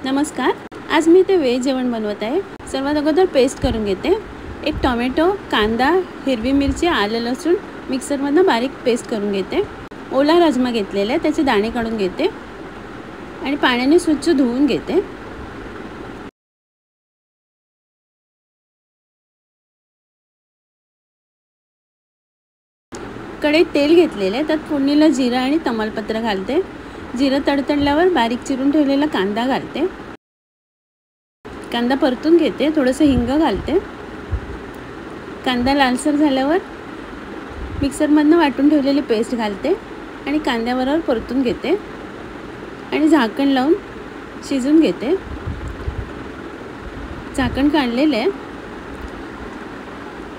नमस्कार. आज मी ते व्हेज जेवण बनवत आहे. सर्वात अगोदर पेस्ट करून घेते. एक टोमॅटो, कांदा, हिरवी मिरची, आलं लसूण मिक्सरमधनं बारीक पेस्ट करून घेते. ओला राजमा घेतलेला आहे, त्याचे दाणे काढून घेते आणि पाण्याने स्वच्छ धुवून घेते. कढईत तेल घेतलेले आहे, त्यात फोडणीला जिरं आणि तमालपत्र घालते. जिरं तडतडल्यावर बारीक चिरून ठेवलेला कांदा घालते. कांदा परतून घेते. थोडंसं हिंग घालते. कांदा लालसर झाल्यावर मिक्सरमधनं वाटून ठेवलेली पेस्ट घालते आणि कांद्याबरोबर परतून घेते आणि झाकण लावून शिजून घेते. झाकण काढलेलं आहे.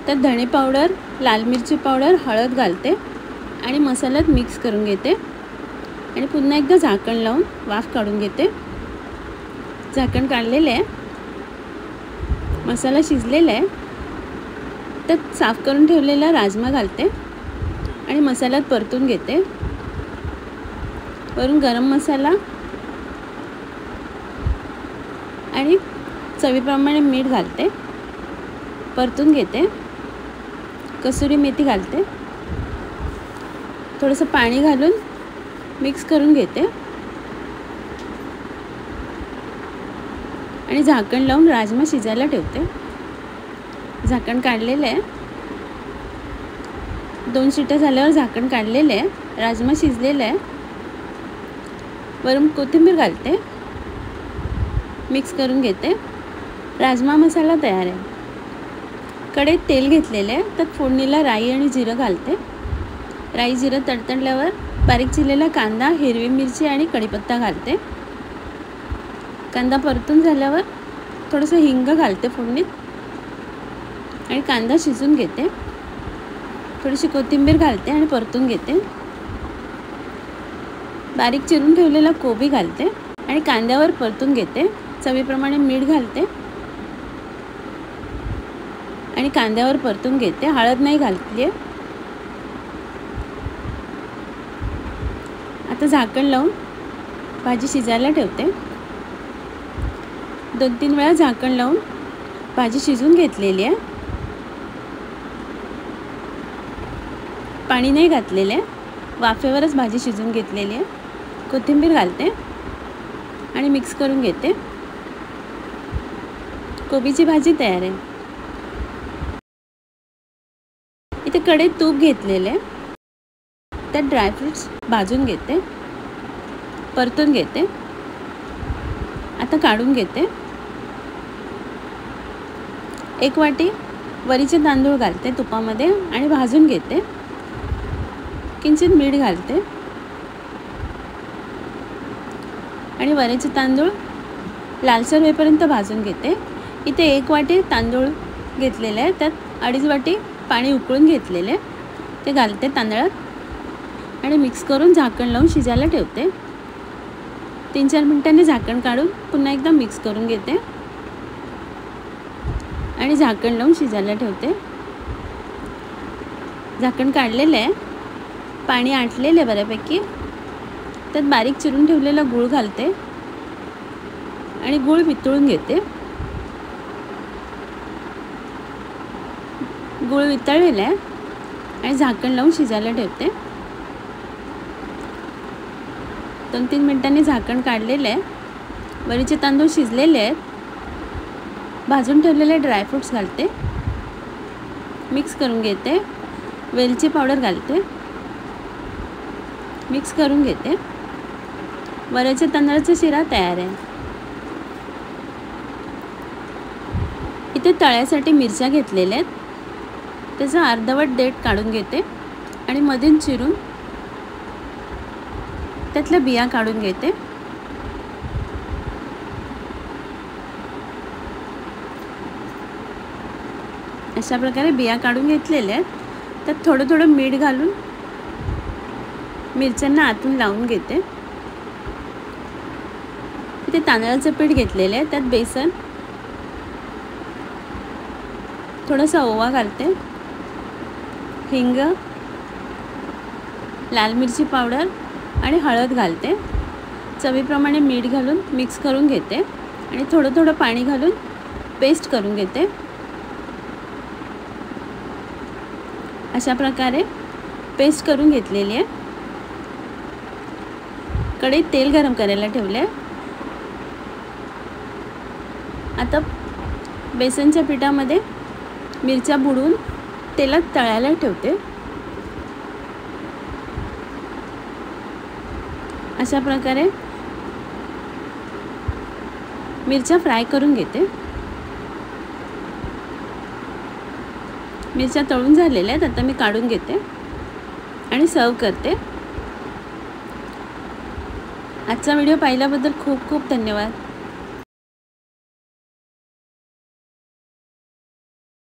त्यात धणे पावडर, लाल मिरची पावडर, हळद घालते आणि मसाल्यात मिक्स करून घेते आणि पुन्हा एकदा झाकण लावून वाफ काढून घेते. झाकण काढलेलं आहे. मसाला शिजलेला आहे. त्यात साफ करून ठेवलेला राजमा घालते आणि मसाल्यात परतून घेते. वरून गरम मसाला आणि चवीप्रमाणे मीठ घालते. परतून घेते. कसुरी मेथी घालते. थोडंसं पाणी घालून मिक्स करून घेते आणि झाकण लावून राजमा शिजायला ठेवते. झाकण काढलेलं आहे. 2 शिट्ट्या झाल्यावर झाकण काढलेलं आहे. राजमा शिजलेला आहे. वरून कोथिंबीर घालते. मिक्स करून घेते. राजमा मसाला तयार आहे. कढईत तेल घेतलेलं आहे. त्यात फोडणीला राई आणि जिरं घालते. राई जिरं तडतडल्यावर बारीक चिरलेला कांदा, हिरवी मिरची आणि कढीपत्ता घालते. कांदा परतून झाल्यावर थोडंसं हिंग घालते फोडणीत आणि कांदा शिजून घेते. थोडीशी कोथिंबीर घालते आणि परतून घेते. बारीक चिरून ठेवलेला कोबी घालते आणि कांद्यावर परतून घेते. चवीप्रमाणे मीठ घालते आणि कांद्यावर परतून घेते. हळद नाही घातली आहे. आता झाकण लावून भाजी शिजायला ठेवते. 2-3 वेळा झाकण लावून भाजी शिजून घेतलेली आहे. पाणी नाही घातलेलं आहे. वाफेवरच भाजी शिजून घेतलेली आहे. कोथिंबीर घालते आणि मिक्स करून घेते. कोबीची भाजी तयार आहे. इथे कढईत तूप घेतलेलं आहे. त्यात ड्रायफ्रूट्स भाजून घेते. परतून घेते. आता काढून घेते. 1 वाटी वरीचे तांदूळ घालते तुपामध्ये आणि भाजून घेते. किंचित मीठ घालते आणि वरीचे तांदूळ लालसर होईपर्यंत भाजून घेते. इथे 1 वाटी तांदूळ घेतलेले आहे. त्यात 2.5 वाटी पाणी उकळून घेतलेले ते घालते तांदळात आणि मिक्स करून झाकण लावून शिजायला ठेवते. 3-4 मिनिटांनी झाकण काढून पुन्हा एकदा मिक्स करून घेते आणि झाकण लावून शिजायला ठेवते. झाकण काढलेलं आहे. पाणी आटलेलं आहे बऱ्यापैकी. त्यात बारीक चिरून ठेवलेला गूळ घालते आणि गूळ वितळून घेते. गूळ वितळलेला आहे आणि झाकण लावून शिजायला ठेवते. 2-3 मिनिटांनी झाकण काढलेलं आहे. वरीचे तांदूळ शिजलेले आहेत. भाजून ठेवलेले ड्रायफ्रूट्स घालते. मिक्स करून घेते. वेलची पावडर घालते. मिक्स करून घेते. वरीच्या तांदळाचा शिरा तयार आहे. इथे तळ्यासाठी मिरच्या घेतलेल्या आहेत. त्याचा अर्धवट देठ काढून घेते आणि मधून चिरून त्यातल्या बिया काढून घेते. अशा प्रकारे बिया काढून घेतलेल्या आहेत. त्यात थोडं थोडं मीठ घालून मिरच्यांना आतून लावून घेते. इथे तांदळाचं पीठ घेतलेलं आहे. त्यात बेसन, थोडासा ओवा घालते, हिंग, लाल मिरची पावडर आणि हळद घालते. चवीप्रमाणे मीठ घालून मिक्स करून घेते आणि थोडं थोडं पाणी घालून पेस्ट करून घेते। अशा प्रकारे पेस्ट करून घेतलेली आहे। कढईत तेल गरम करायला ठेवले। आता बेसनच्या पिठामध्ये मिरच्या बुडवून तेलात तळायला ठेवते। अशा प्रकारे मिरच्या फ्राय करून घेते। मिरच्या तळून झालेल्या आहेत, आता मी काढून घेते आणि सर्व करते। आजचा व्हिडिओ पाहिल्याबद्दल खूप खूप धन्यवाद।